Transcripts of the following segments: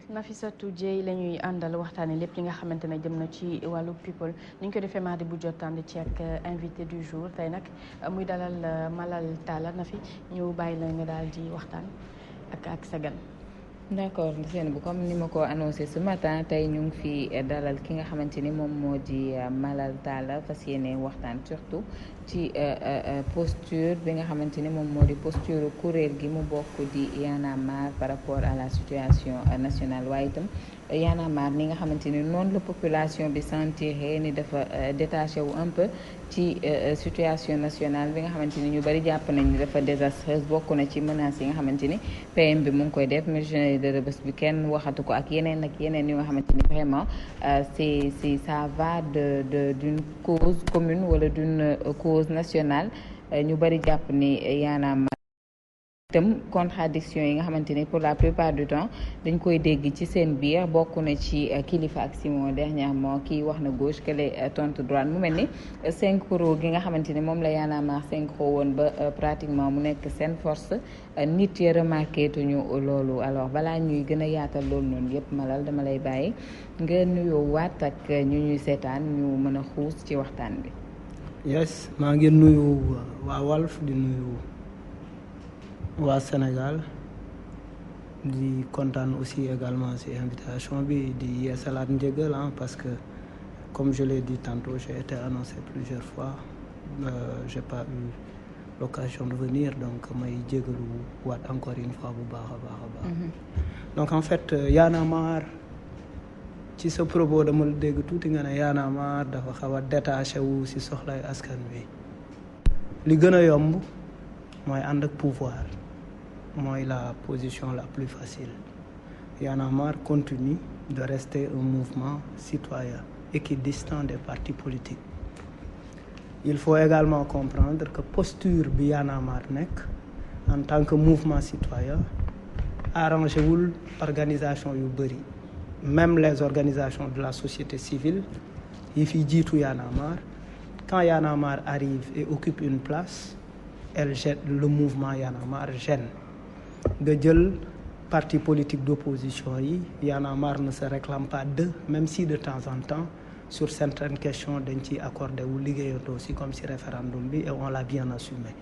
Nafissatou Dieye la ñuy àndal waxtaanee lépp li nga xamante ne jëm na ci wàllu people ni ñu ko defee mardi bu jot ànd ci ak invité du jour tey nag muy dalal Malal Talla Nafi ñu bàyyi la nga daal di waxtaan ak sa gan. d'accord seen bu comme ni ma ko annoncé ce matin tey ñu ngi fi dalal ki nga xamante ni moom moo di Malal Talla fas yéene waxtaan surtout ci posture bi nga xamante ni moom moo di posture kuréel gi mu bokk di Y'en a marre par rapport à la situation nationale waaye itam Y'en a marre ni nga xamante ni noonu la population bi sentiré ni dafa détaché wu un peu ci situation nationale bi nga xamante ni ñu bari jàpp nañ ni dafa désastreuse bokk na ci menaces yi nga xamante ni PM bi mu ngi koy def de Rebeuss bi kenn waxatu ko ak yeneen yu nga xamante ni vraiment c'est ça va d'une cause commune wala d'une cause nationale ñu bari jàpp ni Y'en a marre itam contradiction yi nga xamante ni pour la plupart du temps dañ koy dégg ci seen biir bokk na ci Kilifeu ak Simon dernièrement kii wax na gauche kële tontu droite mu mel ni synchro gi nga xamante ni moom la Y'en a marre synchro woon ba pratiquement mu nekk seen force nit yi remarqué tuñu loolu alors balaa ñuy gën a yaatal loolu noonu yëpp Malal dama lay bàyyi nga nuyoo waat ak ñu ñuy seetaan ñu mën a xuus ci waxtaan bi. yes maa ngi nuyu waa Walf di nuyu waa Sénégal di kontaan aussi également ci invitation bi di yeesalaat njëgal parce que comme je l'ai dit tantôt j'ai été annoncé plusieurs fois j'ai pas eu l'occasion de venir donc may jégalu waat encore une fois bu baax a baax donc en fait Y'en a marre ci sa propos dama la dégg tuuti nga ne Y'en a marre dafa xaw a détaché wu ci soxlay askan wi li gën a yomb mooy ànd ak pouvoir mooy la position la plus facile. Y'en a marre continue de rester un mouvement citoyen équidistant des partis politiques. Il faut également comprendre que posture bi Y'en a marre nekk en tant que mouvement citoyen arrangé wul organisation yu bëri même les organisations de la société civile yi fi jiitu Y'en a marre quand Y'en a marre arrive et occupe une place elle gêne le mouvement Y'en a marre gêne nga jël parti politique d'opposition yi Y'en a marre ne se réclame pas d'eux même si de temps en temps sur certaines questions dañ ciy accordé wu liggéeyatoo aussi comme si référendum bi et on l'a bien assumé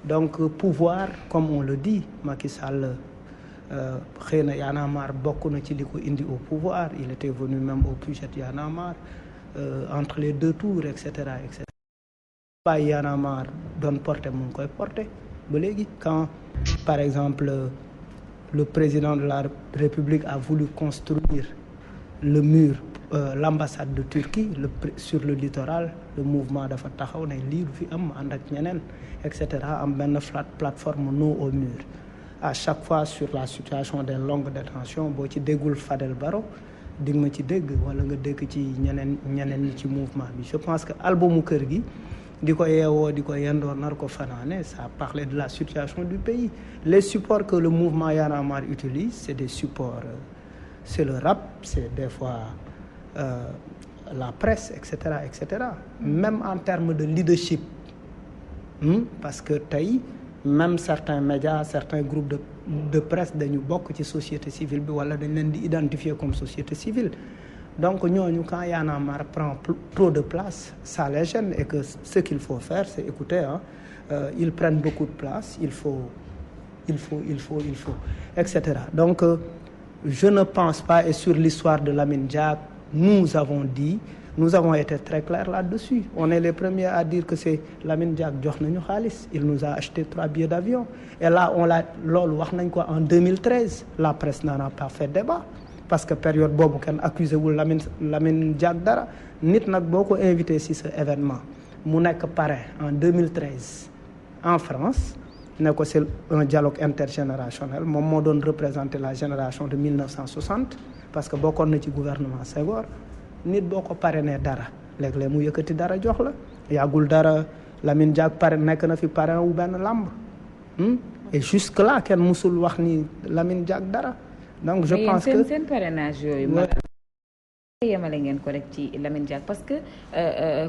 donc pouvoir comme on le dit Macky Sall xëy na Y'en a marre bokk na ci li ko indi au pouvoir il était venu même au Puget Y'en a marre entre les deux tours et cetera et cetera bàyyi Y'en a marre doon porté mu ngi koy porté ba léegi quand par exemple le président de la République a voulu construire le mur l'ambassade de Turquie sur le littoral le mouvement dafa taxaw ne lii du fi am ànd ak ñeneen et cetera am benn plateforme non au mur à chaque fois sur la situation des longues détentions boo ci déggul Fadel Barro di nga ma ci dégg wala nga dégg ci ñeneen ñi ci mouvement bi je pense que albumu kër gi di ko yeewoo di ko yendoo nar ko fanaane ça parlait de la situation du pays les supports que le mouvement Y'en a marre utilise c'est des supports c'est le rap c'est des fois la presse et cetera même en termes de leadership parce que tey même certains médias certains groupes de presse dañu bokk ci société civile bi wala dañ leen di identifier comme société civile donc ñooñu quand Y'en a marre prend trop de place ça les gêne et que ce qu'il faut faire c'est écouter ils prennent beaucoup de place il faut etc donc je ne pense pas et sur l'histoire de Lamine Diack nous avons été très clairs là-dessus on est les premiers à dire que c'est Lamine Diack jox nañu xaalis il nous a acheté 3 billets d'avion et là loolu wax nañ ko en 2013 la presse n'en a pas fait débat parce que période boobu kenn accusé wul Lamine Diack dara nit nag boo ko invité ci ce événement mu nekk parrain en 2013 en France ne ko c'est un dialogue intergénérationnel moom moo doon représenter la génération de 1960 parce que bokkoon na ci gouvernement Senghor nit boo ko parrainé dara léeg-léeg mu yëkkati dara jox la yàggul dara Lamine Diack nekk na fi parrain wu benn làmb et jusque là kenn musul wax ni Lamine Diack dara donc je pense que seen parrainage yooyu yemale ngeen ko rek ci Lamine Diack parce que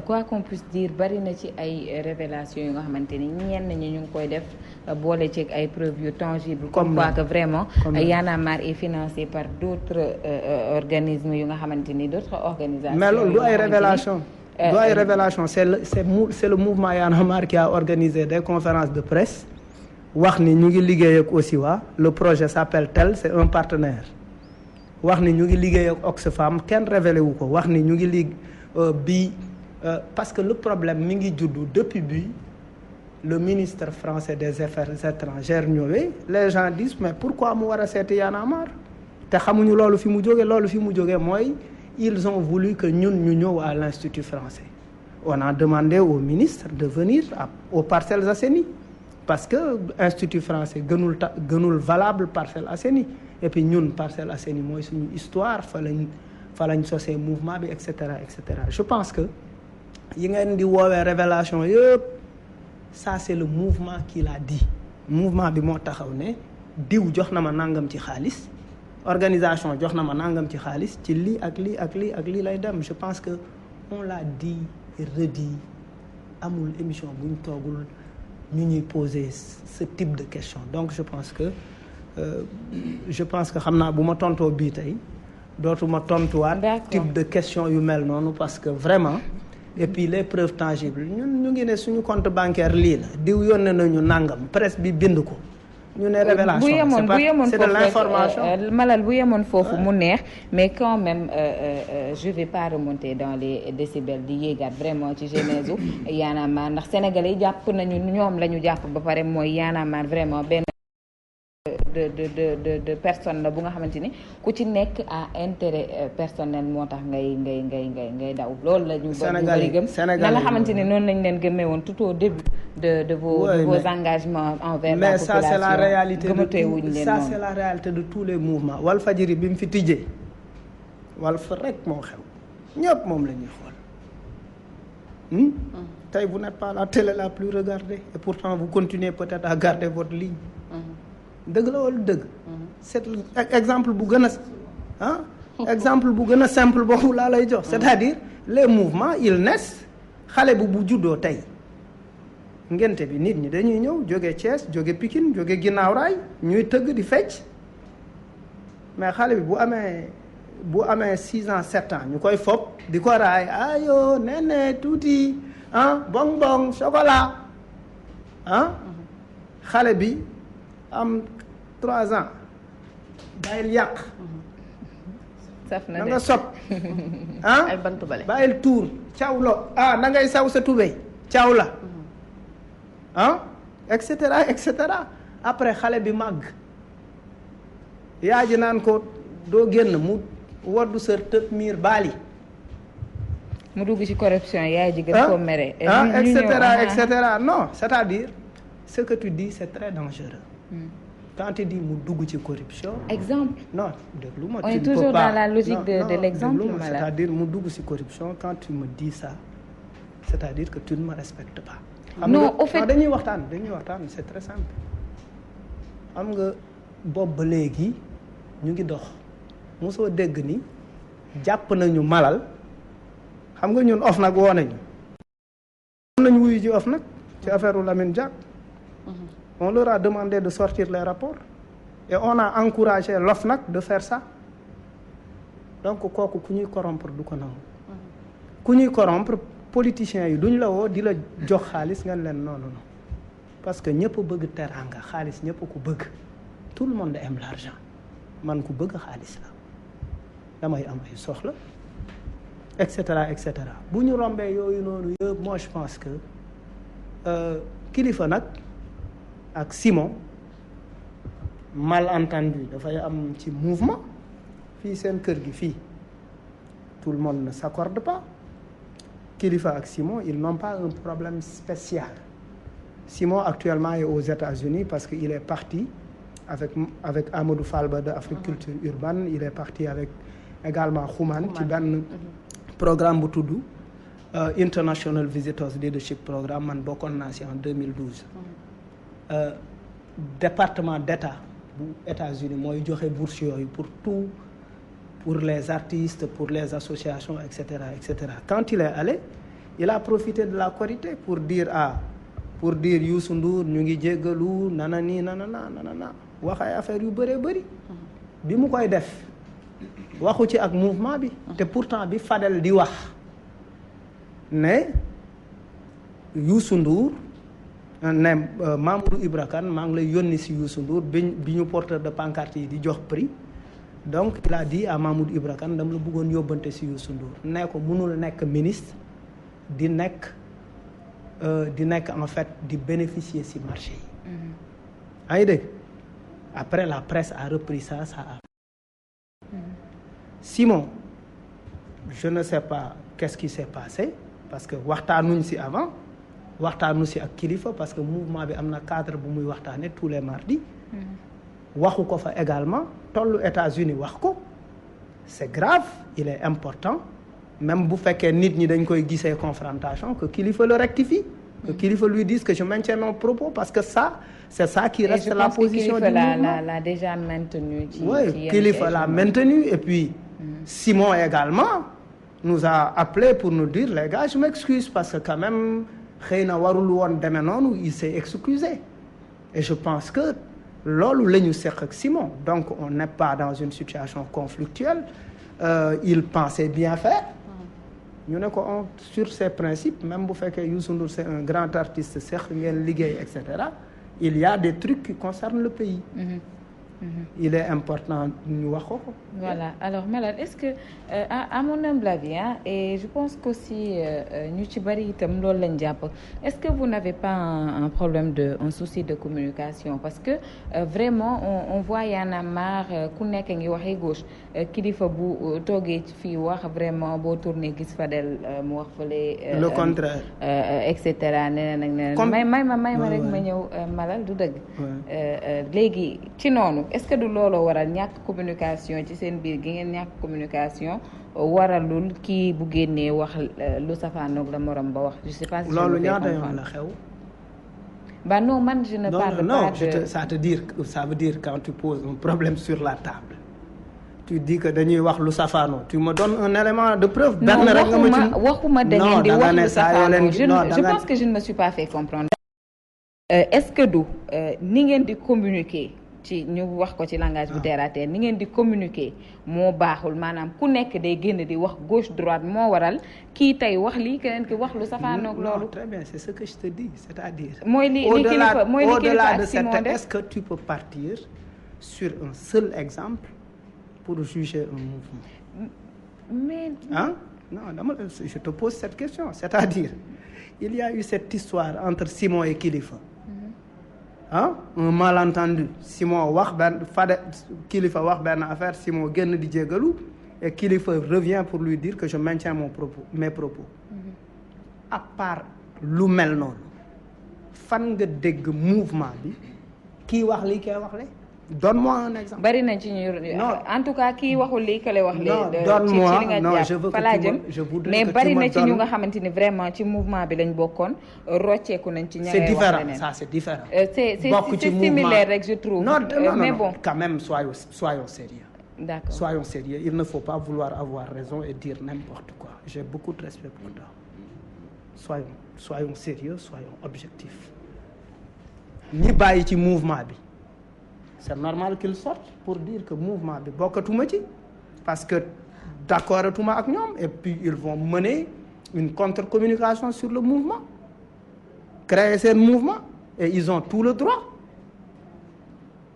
quoi qu'on puisse dire bari na ci ay révélations yu nga xamante ni ñenn ñi ñu ngi koy def boole ci ay preuves yu tangibles comme quoi que vraiment Y'en a marre est financé par d'autres organismes yu nga xamante ni d'autres organisations. mais loolu du ay révélation du ay révélation c'est le mouvement Y'en a marre qui a organisé des conférences de presse wax ni ñu ngi liggéey ak OSIWA le projet s'appelle tel c'est un partenaire wax ni ñu ngi liggéey ak Oxfam kenn révélé wu ko wax ni ñu ngi parce que le problème mi ngi juddu depuis bi le ministre français des affaires étrangères ñëwee les gens disent mais pourquoi mu war a seeti Y'en a marre te xamuñu loolu fi mu jógee mooy ils ont voulu que ñun ñu ñëw à l'Institut français on a demandé au ministre de venir aux Parcelles Assainies parce que Institut français gënul valable Parcelles Assainies et puis ñun Parcelles Assainies mooy suñu histoire fa lañ sosee mouvement bi et cetera et cetera je pense que yi ngeen di woowee révélation yëpp ça c'est le mouvement qui l'a dit mouvement bi moo taxaw ne diw jox na ma nangam ci xaalis organisation jox na ma nangam ci xaalis ci lii ak lii ak lii ak lii lay dem je pense que on l'a dit et redit amul émission buñ toogul ñu ñuy poser ce type de question donc je pense que xam naa bu ma tontoo bii tey dootuma tontuwaat type de question yu mel noonu parce que vraiment et puis les preuves tangibles ñun ñu ngi ne suñu compte bancaire lii la diw yónnee nañu nangam presse bi bind ko ñu ne révélation bu yemoon c'est de l'information Malal bu yemoon foofu mu neex mais quand même je vais pas remonter dans les décibels di yéegaat vraiment ci genèse u Y'en a marre ndax sénégalais yi jàpp nañu ñoom la ñu jàpp ba pare mooy Y'en a marre vraiment benn de personne la bu nga xamante ni ku ci nekk à intérêt personnel moo tax ngay daw loolu la ñu bari gëm na nga xamante ni noonu lañ leen gëmee woon tout au début de vos engagements envers la population mais ça c'est la réalité ça c'est la réalité de tous les mouvements Walfadjri bi mu fi tijjee Walf rek moo xew ñëpp moom la ñuy xool tey vous n'êtes pas la télé la plus regardée et pourtant vous continuez peut-être à garder votre ligne dëgg la wala dëgg c'est exemple bu gën a exemple bu gën a simple boobu laa lay jox c'est-à-dire les mouvements ils naissent xale bu juddoo tey ngente bi nit ñi dañuy ñëw jóge Thiès jóge Pikine jóge Ginnaaw Raay ñuy tëgg di fecc mais xale bi bu amee 6 ans 7 ans ñu koy fopp di ko raay ayo nene tuuti bong bong chocolat xale bi am 3 ans bàyyil yàq na nga sob ay bantu bale bàyyil tuur caw lo na ngay saw sa tubéy caw la et cetera après xale bi màgg yaa ji naan ko doo génn mu woddu sër tëb miir baali mu dugg ci corruption yaay ji gën koo mere et cetera non c'est-à-dire ce que tu dis c'est très dangereux quand tu dis mu dugg ci corruption. exemple. non déglu ma. on est toujours dans la logique de l'exemple. c'est-à-dire mu dugg ci corruption quand tu me dis ça c'est-à-dire que tu ne me respectes pas. non au fait dañuy waxtaan c'est très simple. xam nga boobu ba léegi ñu ngi dox mosoo dégg ni jàpp nañu Malal xam nga ñun OFNAC woo nañu. nañu wuyu ji OFNAC ci affaire Lamine Diack. On leur a demandé de sortir les rapports et on a encouragé l'OFNAC de faire ça donc kooku ku ñuy corrompre du ko nangu ku ñuy corrompre politiciens yi duñ la woo di la jox xaalis nga leen non parce que ñëpp bëgg teraanga xaalis ñëpp ku bëgg tout le monde aime l'argent man ku bëgg xaalis la damay am ay soxla et cetera bu ñu rombee yooyu noonu yëpp moi je pense que kilifa nag ak Simon malentendu dafay am ci mouvement fii seen kër gi fii tout le monde ne s'accorde pas Kilifeu ak Simon ils n'ont pas un problème spécial Simon actuellement est aux États-Unis parce que il est parti avec Amadou Falba de Afrique Culture Urbaine il est parti avec également Xuman ci benn programme bu tudd International Visitors Leadership Programme man bokkoon naa si en 2012 département d'État bu États-Unis mooy joxe bourse yooyu pour tous pour les artistes, pour les associations, etc., etc. Quand il est allé, il a profité de la Korité pour dire Youssou Ndour ñu ngi jéggalu nanani nanana wax ay affaire yu bëree bëri. bi mu koy def waxu ci ak mouvement bi. te pourtant bi Fadel di wax ne Youssou Ndour ne Mamadou Ibra Kane maa ngi lay yónni si Youssou Ndour bi ñu porteur de pancarte yi di jox prix. Donc il a dit à Mamadou Ibra Kane dama la bëggoon yóbbante si Youssou Ndour ne ko mënul nekk ministre di nekk en fait di bénéficier si marché yi. yaa ngi dégg après la presse a repris ça a. Simon je ne sais pas qu'est-ce qui s'est passé parce que waxtaanuñ si avant waxtaanu si ak kilifa parce que mouvement bi am na cadre bu muy waxtaane tous les mardis. waxu ko fa également tollu États-Unis wax ko c'est grave il est important même bu fekkee nit ñi dañ koy gisee confrontation que kilifa le rectifie que kilifa lui dise que je maintiens mon propos parce que ça c'est ça qui reste la position du mouvement. l'a déjà maintenu oui kilifa l'a maintenu et puis Simon également nous a appelé pour nous dire les gars je m'excuse parce que quand même xëy na warul woon demee noonu il s'est excusé et je pense que loolu la ñu seq ak Simon donc on n'est pas dans une situation conflictuelle il pensait bien faire ñu ne ko sur ces principes même bu fekkee Youssou Ndour c'est un grand artiste seq ngeen liggéey et cetera il y a des trucs qui concernent le pays. Il est important ñu wax ko. Voilà alors Malal est-ce que à mon humble avis et je pense qu'aussi ñu ci bari itam loolu lañ jàpp est-ce que vous n'avez pas un problème un souci de communication parce que vraiment on voit y'en a marre ku nekk ngi waxee gauche kilifa bu toogee fii wax vraiment boo tourné gis Fadel mu wax fële. le contraire. et cetera nee na nag nee na may ma rek ma ñëw Malal du dëgg. léegi ci noonu. est-ce que du looloo waral ñàkk communication ci seen biir gi ngeen ñàkk communication waralul kii bu génnee wax lu safaanoog la morom ba wax je sais pas si loolu ñaata yoon la xew. Bah non man je ne parle pas de ça veut dire quand tu poses un problème sur la table tu dis que dañuy wax lu safaanoo tu me donnes un élément de preuve. benn rek nga ma ci waxuma da ngeen di wax lu safaanoo je pense que je ne me suis pas fait comprendre. Est-ce que du ni ngeen di communiquer. ci ñu wax ko ci langage bu terre à terre ni ngeen di communiquer moo baaxul maanaam ku nekk day génn di wax gauche droite moo waral kii tey wax lii keneen ki wax lu safaanoog loolu. Très bien c'est ce que je te dis c'est-à-dire. mooy li kilifa au-delà de ak Simon def est-ce que tu peux partir sur un seul exemple pour juger un mouvement. mais non je te pose cette question c'est-à-dire il y a eu cette histoire entre Simon et Kilifeu. Un malentendu Simon wax benn Kilifeu wax benn affaire Simon génn di jégalu et Kilifeu revient pour lui dire que je maintiens mes propos. À part lu mel noonu fan nga dégg mouvement bi kii wax lii kay wax le donne-moi un exemple. bari na ci ñu en tout cas kii waxul lii kële wax lee. non donne-moi non je voudrais mais bari na ci ñu nga xamante ni vraiment ci mouvement bi lañ bokkoon rocceeku nañ ci. ña ngay wax leneen c'est différent. c'est similaire rek je trouve. non mais bon quand même soyons sérieux. D'accord. Soyons sérieux il ne faut pas vouloir avoir raison et dire n'importe quoi j'ai beaucoup de respect pour toi soyons sérieux soyons objectifs ñi bàyyi ci mouvement bi. C'est normal qu'ils sortent pour dire que mouvement bi bokkatuma ci parce que d'accordatuma ak ñoom et puis ils vont mener une contre-communication sur le mouvement créer seen mouvement et ils ont tout le droit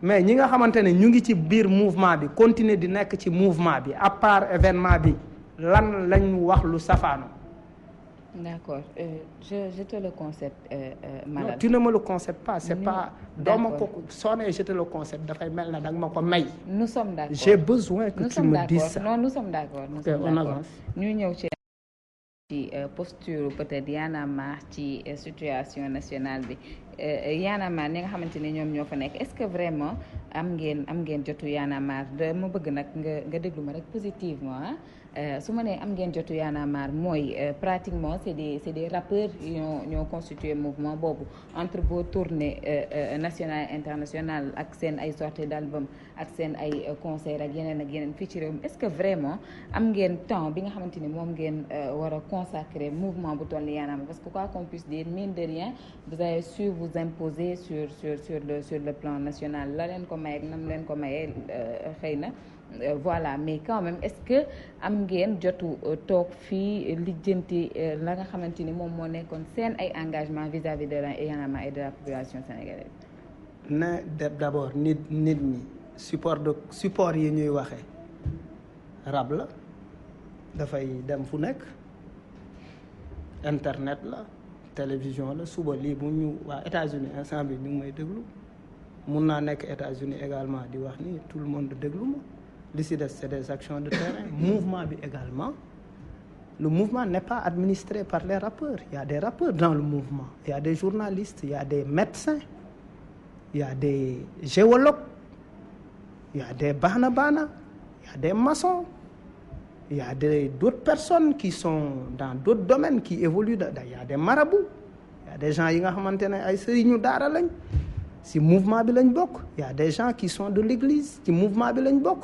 mais ñi nga xamante ne ñu ngi ci biir mouvement bi continuer di nekk ci mouvement bi à part événement bi lan lañ wax lu safaano. D'accord je te le concède Malal. Non tu ne me le concèdes pas c'est pas. doo ma ko soo nee je te le concède dafay mel na da nga ma ko may. nous sommes d'accord j'ai besoin que tu me dises ça. non nous sommes d'accord. on avance. ñu ñëw ci posture peut-être Y'en a marre ci situation nationale bi Y'en a marre ñi nga xamante ni ñoom ñoo fa nekk est-ce que vraiment am ngeen jotu Y'en a marre ma bëgg nag nga déglu ma rek positivement su ma nee am ngeen jotu Y'en a marre mooy pratiquement c'est des rappeurs ñoo constitué mouvement boobu entre vos tournées nationales et internationales ak seen ay sorties d'album ak seen ay concert ak yeneen fii ci réew mi est-ce que vraiment am ngeen temps bi nga xamante ni moom ngeen war a consacrer mouvement bu toll ni Y'en a marre parce que quoi qu'on puisse dire mine de rien vous avez su vous imposer sur le plan national la leen ko may ak nam leen ko mayee xëy na voilà mais quand même est-ce que am ngeen jotu toog fii lijjanti la nga xamante ni moom moo nekkoon seen ay engagement vis-à-vis de la Y'en a marre et de la population sénégalaise. ne d'abord nit ñi support yi ñuy waxee rab la dafay dem fu nekk internet la télévision la suba lii bu ñu waa États-Unis instant bi ñu ngi may déglu mun naa nekk États-Unis également di wax ni tout le monde déglu ma li si des c'est des actions de terrain mouvement bi également le mouvement n'est pas administré par les rappeurs il y a des rappeurs dans le mouvement il y a des journalistes il y a des médecins il y a des géologues il y a des bana il y a des maçons il y a d'autres personnes qui sont dans d'autres domaines qui évoluent il y a des marabouts il y a des gens yi nga xamante ne ay sëriñu daara lañ ci mouvement bi lañ bokk il y a des gens qui sont de l'église ci mouvement bi lañ bokk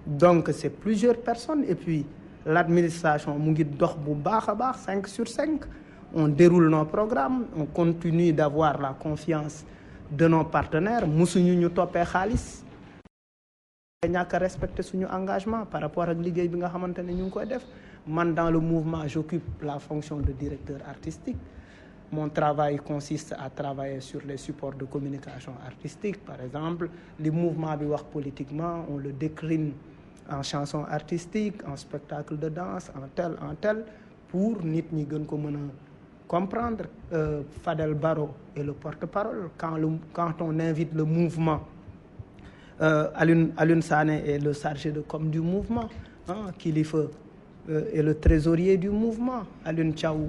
donc c'est plusieurs personnes et puis l'administration mu ngi dox bu baax a baax 5 sur 5 on déroule nos programmes on continue d'avoir la confiance de nos partenaires musuñu ñu toppee xaalis ñàkk a respecter suñu engagement par rapport ak liggéey bi nga xamante ne ñu ngi koy def man dans le mouvement j'occupe la fonction de directeur artistique mon travail consiste à travailler sur les supports de communication artistique par exemple li mouvement bi wax politiquement on le décline en chanson artistique en spectacle de danse en tel pour nit ñi gën ko mën a comprendre Fadel Barro est le porte-parole quand on invite le mouvement Alioune Sané est le chargé de com du mouvement Kilifeu est le trésorier du mouvement Alioune Thiaw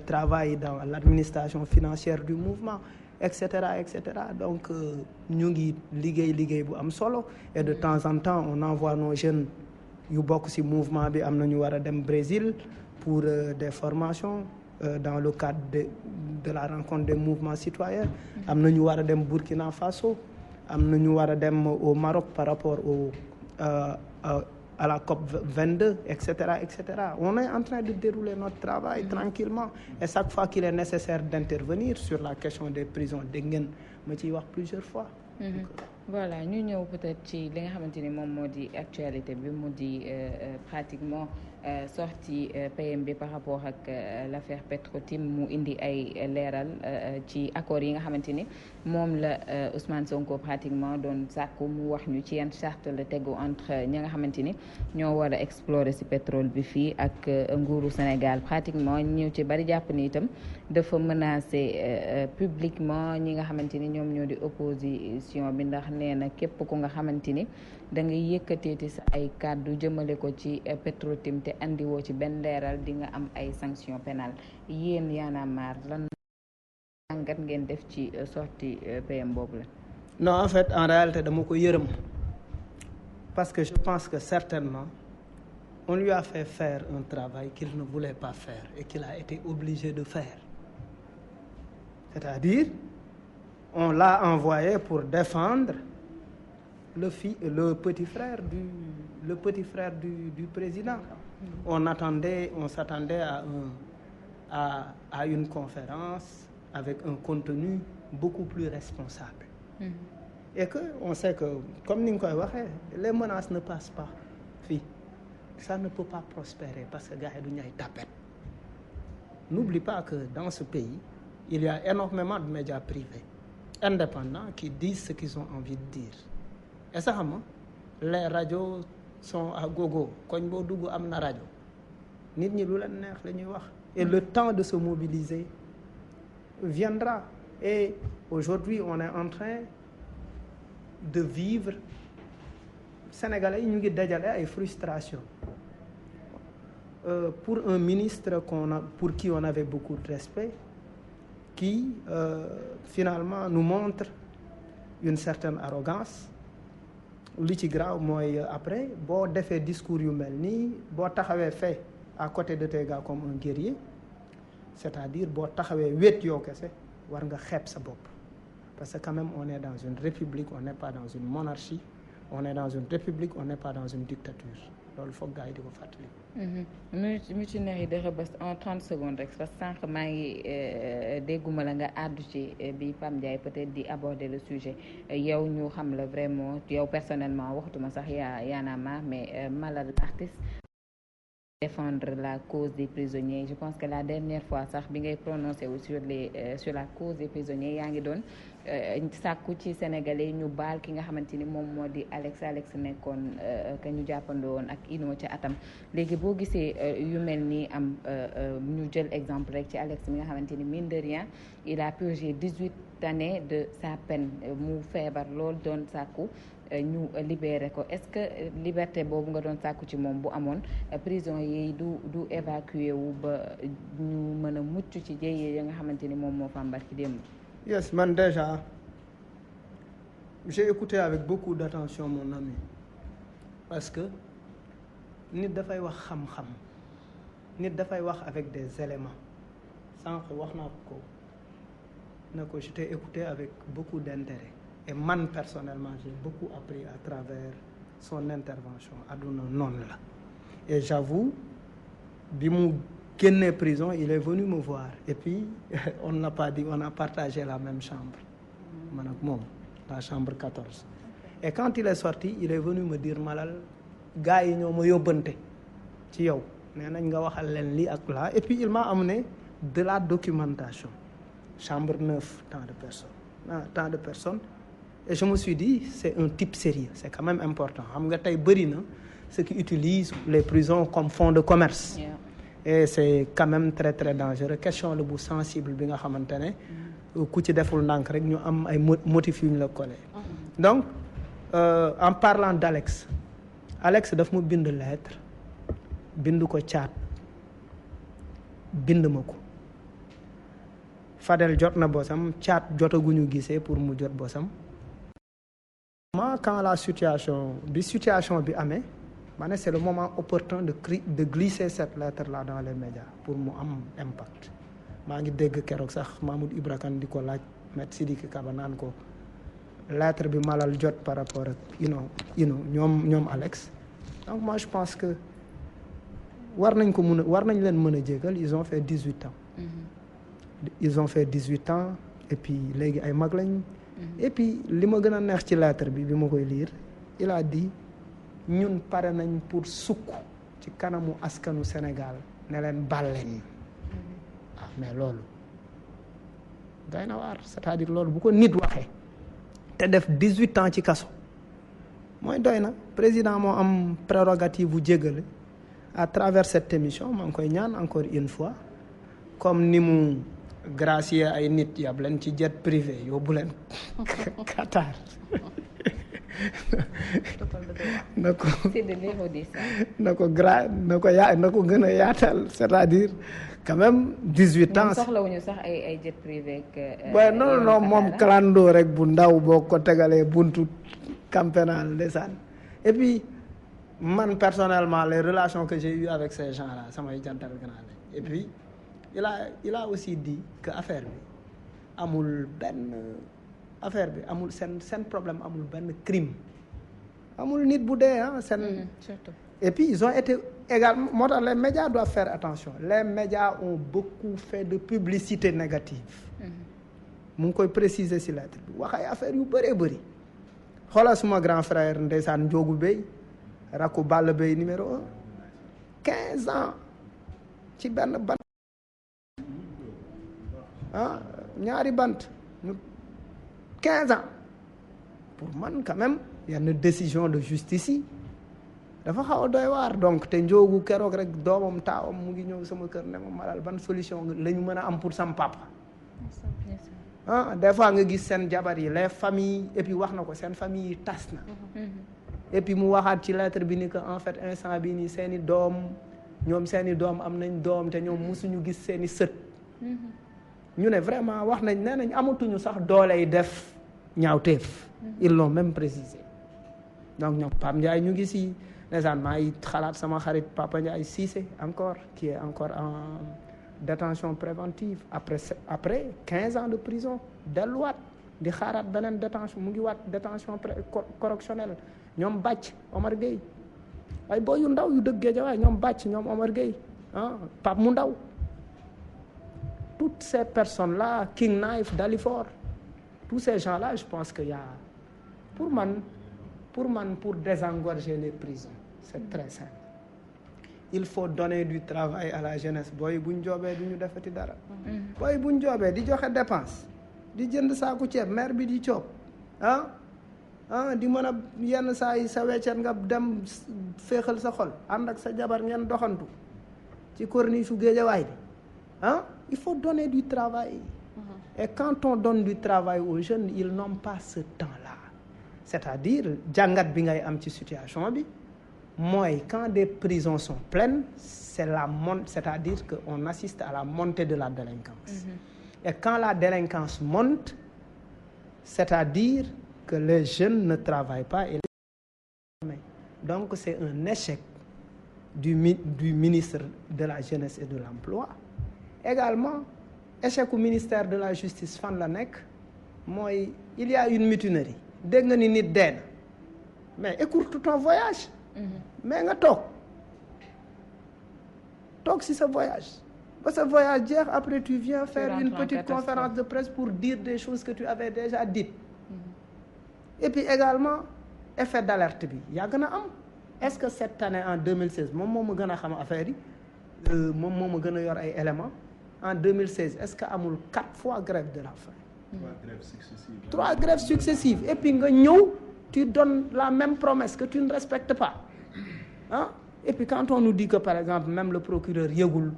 travaille dans l'administration financière du mouvement etc donc ñu ngi liggéey bu am solo et de temps en temps on envoie nos jeunes yu bokk ci mouvement bi am na ñu war a dem Brésil pour des formations dans le cadre de la rencontre des mouvements citoyens am na ñu war a dem Burkina Faso am na ñu war a dem au Maroc par rapport à la COP 22 etc on est en train de dérouler notre travail tranquillement et chaque fois qu'il est nécessaire d'intervenir sur la question des prisons dégg ngeen ma ciy wax plusieurs fois voilà ñu ñëw peut-être ci li nga xamante ni moom moo di actualité bi mu di pratiquement sortie PM bi par rapport ak l'affaire Petro-Tim mu indi ay leeral ci accords yi nga xamante ni moom la Ousmane Sonko pratiquement doon sàkku mu wax ñu ci yan charte la tegu entre ñi nga xamante ni ñoo war a explorer ci pétrole bi fii ak nguuru Sénégal pratiquement ñëw ci bari jàpp ni itam dafa menacer publiquement ñi nga xamante ni ñoom ñoo di opposition bi ndax nee na képp ku nga xamante ni da ngay yëkkateeti sa ay kàddu jëmale ko ci Petro-Tim te andiwoo ci benn leeral di nga am ay sanctions pénales yéen Y'en a marre lan jàngat ngeen def ci sortie PM boobu la. non en fait en réalité dama ko yërëm parce que je pense que certainement on lui a fait faire un travail qu'il ne voulait pas faire et qu'il a été obligé de faire c'est-à-dire on l'a envoyé pour défendre le petit frère du président. On s'attendait à une conférence avec un contenu beaucoup plus responsable. Et que on sait que comme ni nga koy waxee les menaces ne passent pas fii ça ne peut pas prospérer parce que gars yi du ñu ay tapette. N'oublie pas que dans ce pays il y a énormément de médias privés indépendants qui disent ce qu'ils ont envie de dire et ça xam les radios sont à gogo koñ boo dugg am na rajo nit ñi lu leen neex la ñuy wax et le temps de se mobiliser viendra et aujourd'hui on est en train de vivre Sénégalais yi ñu ngi dajale ay frustration pour un ministre pour qui on avait beaucoup de respect qui finalement nous montre une certaine arrogance. li ci graaw mooy après boo defee discours yu mel nii boo taxawee fait à côté de tes gars comme un guerrier c'est-à-dire boo taxawee wéet yow kese war nga xeeb sa bopp parce que quand même on est dans une république, on n'est pas dans une monarchie, on est dans une république, on n'est pas dans une dictature. loolu foog gars yi di ko fàttali. mutinerie de Rebeuss en 30 secondes rek parce que sànq maa ngi dégguma la nga àddu ci bi Pape Ndiaye peut-être di aborder le sujet yow ñu xam la vraiment yow personnellement waxtuma sax Y'en a marre mais Malal l'artiste défendre la cause des prisonniers. Je pense que la dernière fois sax bi ngay prononcé wu sur la cause des prisonniers yaa ngi doon sàkku ci sénégalais ñu baal ki nga xamante ni moom moo di Alex nekkoon que ñu jàppandoo woon ak Inno ca atam léegi boo gisee yu mel nii am ñu jël exemple rek ci Alex mi nga xamante ni mine de rien il a purgé 18 années de sa peine mu feebar lool doon sàkku ñu libéré ko est-ce que liberté boobu nga doon sàkku ci moom bu amoon prison yi du évacué wu ba ñu mën a mucc ci jéyee ya nga xamante ni moom moo fa mbarki démb. Yes, man déjà j'ai écouté avec beaucoup d'attention mon ami parce que nit dafay wax xam-xam nit dafay wax avec des éléments sànq wax naa ko na ko je t'ai écouté avec beaucoup d'intérêt et man personnellement j'ai beaucoup appris à travers son intervention àdduna noonu la et j'avoue bi mu génnee prison il est venu me voir et puis on n'a pas dit on a partagé la même chambre man ak moom la chambre 14 et quand il est sorti il est venu me dire Malal gars yi ñoo ma yóbbante ci yow nee nañ nga waxal leen lii ak là et puis il m'a amené de la documentation chambre 9 tant de personnes et je me suis dit c'est un type sérieux c'est quand même important xam nga tey bëri na ceux qui utilisent les prisons comme fonds de commerce. Yeah. Et c'est quand même très très dangereux question la bu sensible bi nga xamante ne ku ci deful ndànk rek ñu am ay motifs yu ñu la collé. Donc en parlant d'Alex daf ma bind lettre bind ko caat bind ma ko Fadel jot na bosam caat jotaguñu gisee pour mu jot bosam. Quand la situation bi amee ma ne c'est le moment opportun de glisser cette lettre là dans les médias pour mu am impact maa ngi dégg keroog sax Mahmoud Ibra Kane di ko laaj Maître Sidiki Kaba naan ko lettre bi Malal jot par rapport ak ñoom Alex donc moi je pense que war nañ leen mën a jégal ils ont fait 18 ans. Ils ont fait 18 ans et puis léegi ay mag lañ. Et puis li ma gën a neex ci lettre bi ma koy lire il a dit ñun pare nañ pour sukk ci kanamu askanu Sénégal ne leen baal leen mais loolu day na waar c'est-à-dire loolu bu ko nit waxee te def 18 ans ci kaso mooy doy na président moo am prérogative bu jégale à travers cette émission maa ngi koy ñaan encore une fois comme ni mu gracier ay nit yab leen ci jet privé yóbbu leen Qatar na ko gën a yaatal c'est-à-dire quand même 18 ans soxlawuñu sax ay jet privé waaye non moom clando rek bu ndaw boo ko tegalee buntu camp pénal ndeysaan et puis man personnellement les relations que j'ai eues avec ces gens-là samay jantal grand et puis il a aussi dit que affaire bi amul seen problème amul benn crime amul nit bu dee seen surtout. Et puis ils ont été également moo tax les médias doivent faire attention les médias ont beaucoup fait de publicité négative mu ngi koy préciser ci lettre bi wax ay affaire yu bëree bëri xoolal suma grand frère ndeysaan Njoogu Bey rakku Balla Bey numéro 15 ans ci benn bant ñaari bant 15 ans pour man quand même yenn décision de justice yi dafa xaw a doy waar donc te Njoogu keroog rek doomam taawam mu ngi ñëw sama kër ne ma Malal ban solution la ñu mën a am pour sam papa des fois nga gis seen jabar yi les familles et puis wax na ko seen famille yi tas na et puis mu waxaat ci lettre bi ni que en fait instant bi nii seeni doom am nañ doom te ñoom musuñu gis seeni sët ñu ne vraiment wax nañ nee nañ amatuñu sax dooley def ñaawteef. ils l'ont même précisé donc ñoom Pape Ndiaye ñu ngi si ndeysaan maa ngi xalaat sama xarit Papa Ndiaye Cissé encore qui est encore en détention préventive après 15 ans de prison delluwaat di xaaraat beneen détention mu ngi waat détention correctionnelle ñoom Bàcc Omar Gueye ay boy yu ndaw yu dëgg Guédiawaye ñoom Bàcc ñoom Omar Gueye Pape mu ndaw toutes ces personnes là King Knife Dalifort tous ces gens là je pense que y a pour désengorger les prisons c'est très simple il faut donner du travail à la jeunesse booy buñ joobee du ñu defati dara booy buñ joobee di joxe dépense di jënd saaku ceeb maire bi di coob di mën a yenn saa yi sa weccet nga dem féexal sa xol ànd ak sa jabar ngeen doxantu ci corniche su Géejawaay bi il faut donner du travail et quand on donne du travail aux jeunes ils n'ont pas ce temps-là c'est-à-dire jàngat bi ngay am ci situation bi mooy quand des prisons sont pleines c'est-à-dire que on assiste à la montée de la délinquance et quand la délinquance monte c'est-à-dire que les jeunes ne travaillent pas et donc c'est un échec du ministre de la jeunesse et de l'emploi également échec au ministère de la justice fan la nekk mooy il y a une mutinerie dégg nga ni nit dee na mais écourte ton voyage mais nga toog si sa voyage ba sa voyage jeex après tu viens faire une petite conférence de presse pour dire des choses que tu avais déjà dites et puis également effet d'alerte bi yàgg na am est-ce que cette année en 2016 moom moo ma gën a xam affaire yi moom moo ma gën a yor ay éléments en 2016 est-ce que amul 4 fois grève de la faim 3 grèves successives et puis nga ñëw tu donnes la même promesse que tu ne respectes pas et puis quand on nous dit que par exemple même le procureur yëgul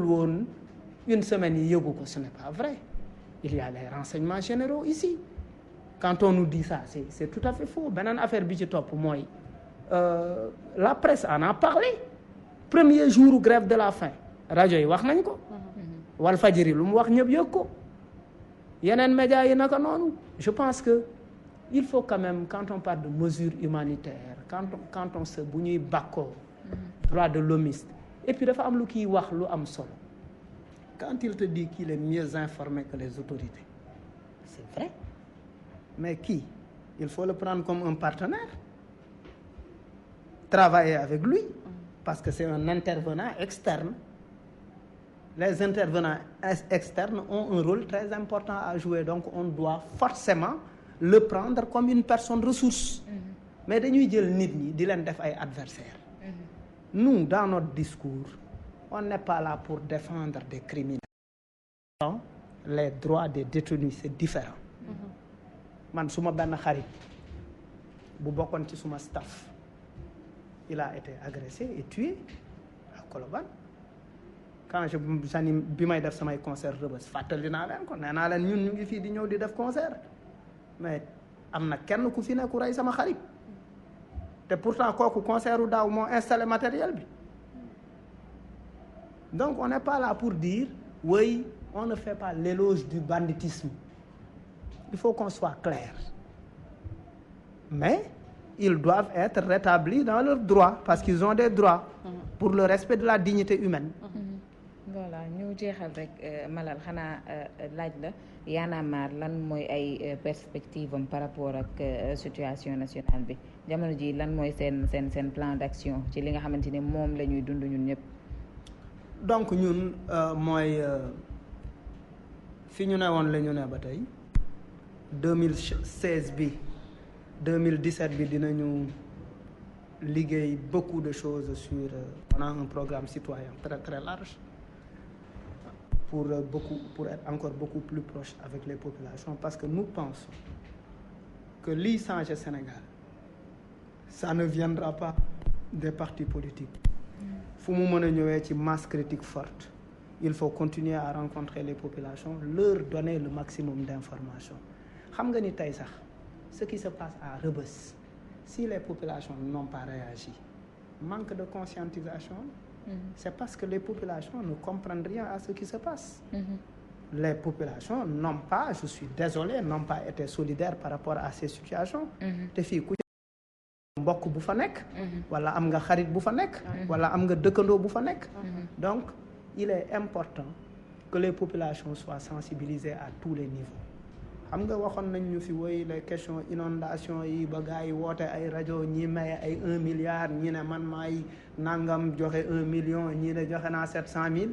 woon une semaine yi yëgu ko ce n'est pas vrai il y a les renseignements généraux ici quand on nous dit ça c'est tout à fait faux beneen affaire bi ci topp mooy la presse en a parlé premier jour grève de la faim rajo yi wax nañ ko Walfadjri lu mu wax ñëpp yëg ko yeneen médias yi naka noonu je pense que il faut quand même quand on parle de mesures humanitaires quand on se bu ñuy bàkkoo droit de l'hommiste et puis dafa am lu kiy wax lu am solo quand il te dit qu'il est mieux informé que les autorités c'est vrai mais qui il faut le prendre comme un partenaire travailler avec lui parce que c'est un intervenant externe les intervenants externes ont un rôle très important à jouer donc on doit forcément le prendre comme une personne ressource mais dañuy jël nit ñi di leen def ay adversaires nous dans notre discours on n'est pas là pour défendre des criminels les droits des détenus c'est différent man suma benn xarit bu bokkoon ci suma staff il a été agressé et tué à Colobane quand j'anime bi may def samay concert Rebeuss fàttali naa leen ko nee naa leen ñun ñu ngi fii di ñëw di def concert mais am na kenn ku fi ne ku rey sama xarit te pourtant kooku concert u daaw moo installé matériel bi donc on n'est pas là pour dire oui on ne fait pas l'éloge du banditisme il faut qu'on soit clair mais ils doivent être rétablis dans leurs droits parce qu'ils ont des droits pour le respect de la dignité humaine voilà ñu jeexal rek Malal xanaa laaj la Y'en a marre lan mooy ay perspective am par rapport ak situation nationale bi jamono ji lan mooy seen plan d'action ci li nga xamante ni moom la ñuy dund ñun ñëpp donc ñun mooy fi ñu ne woon la ñu ne ba tey 2016 bi 2017 bi dinañu liggéey beaucoup de choses sur on a un programme citoyen très très large pour être encore beaucoup plus proche avec les populations parce que nous pensons que liy changer Sénégal ça ne viendra pas des partis politiques fu mu mën a ñëwee ci masse critique forte il faut continuer à rencontrer les populations leur donner le maximum d'informations xam nga ni tey sax ce qui se passe à Rebeuss si les populations n'ont pas réagi manque de conscientisation c'est parce que les populations ne comprennent rien à ce qui se passe les populations n'ont pas, je suis désolé, n'ont pas été solidaires par rapport à ces situations. te fii ku mbokk bu fa nekk. wala am nga xarit bu fa nekk. wala am nga dëkkandoo bu fa nekk. donc il est important que les populations soient sensibilisées à tous les niveaux. xam nga waxoon nañ ñu fi woy les questions inondation yi ba gars yi woote ay rajo ñi maye ay 1 milliard ñi ne man maay nangam joxe 1 million ñi ne joxe naa 700 000.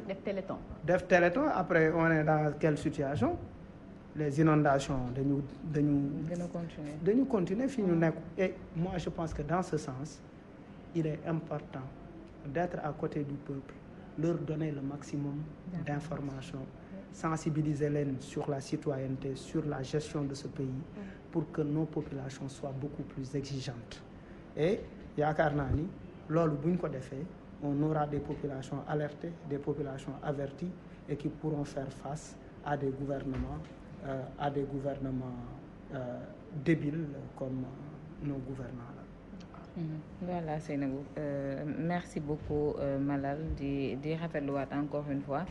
def téléthon après on est dans quelle situation les inondations dañu continuer fii ñu nekk. Et moi je pense que dans ce sens il est important d'être à côté du peuple, leur donner le maximum d'informations, sensibiliser leen sur la citoyenneté, sur la gestion de ce pays, pour que nos populations soient beaucoup plus exigeantes. Et yaakaar naa ni loolu bu ñu ko defee on aura des populations alertées, des populations averties et qui pourront faire face à des gouvernements débiles comme nos gouvernants là. Voilà Seynabou, merci beaucoup Malal di rafetluwaat encore une fois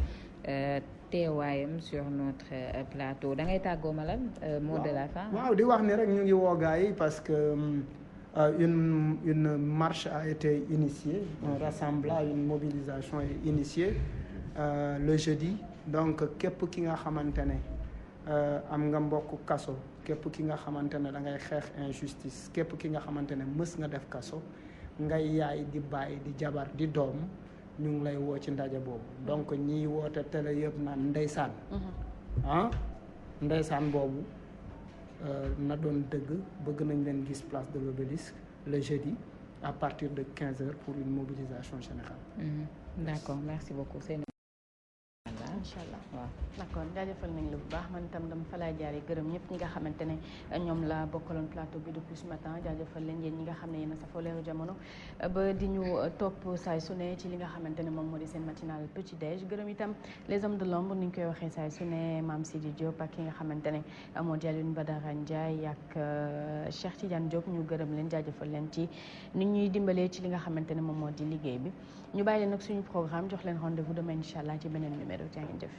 teewaayam sur notre plateau. Da ngay tàggoo Malal, mot de la fin. waaw di wax ni rek ñu ngi woo gars yi parce que une marche a été initiée, un rassemblement, une mobilisation est initiée le jeudi. Donc képp ki nga xamante ne am nga mbokk kaso, képp ki nga xamante ne da ngay xeex injustice, képp ki nga xamante ne mës nga def kaso, ngay yaay di bàyyi di jabar di doom, ñu ngi lay woo ci ndaje boobu. Donc ñiy woote télé yëpp naan ndeysaan ndeysaan boobu na doon dëgg. Bëgg nañ leen gis place de l'Obélisque le jeudi à partir de 15 heures pour une mobilisation générale. D'accord, merci beaucoup. incha allah waaw d'accord jaajëfal nañ la bu baax. Man itam dama fa laay jaaree gërëm ñëpp ñi nga xamante ne ñoom la bokkaloon plateau bi depuis ce matin. jaajëfal leen yéen ñi nga xam ne yéen a safoo Leeru Jamono ba di ñu topp saay su ne ci li nga xamante ne moom moo di seen matinal petit déj. gërëm itam les hommes de l'ombre ni ñu koy waxee saay su ne Mame Sidi Diop ak ki nga xamante ne moo di Alioune Badara Ndiaye ak Cheikh Tidiane Diop. ñu gërëm leen jaajëfal leen ci ni ñuy dimbalee ci li nga xamante ne moom moo di liggéey bi. ñu bàyyi leen nag suñu programme jox leen rendez-vous demain incha allah ci beneen numéro. jaa ngeen jëf.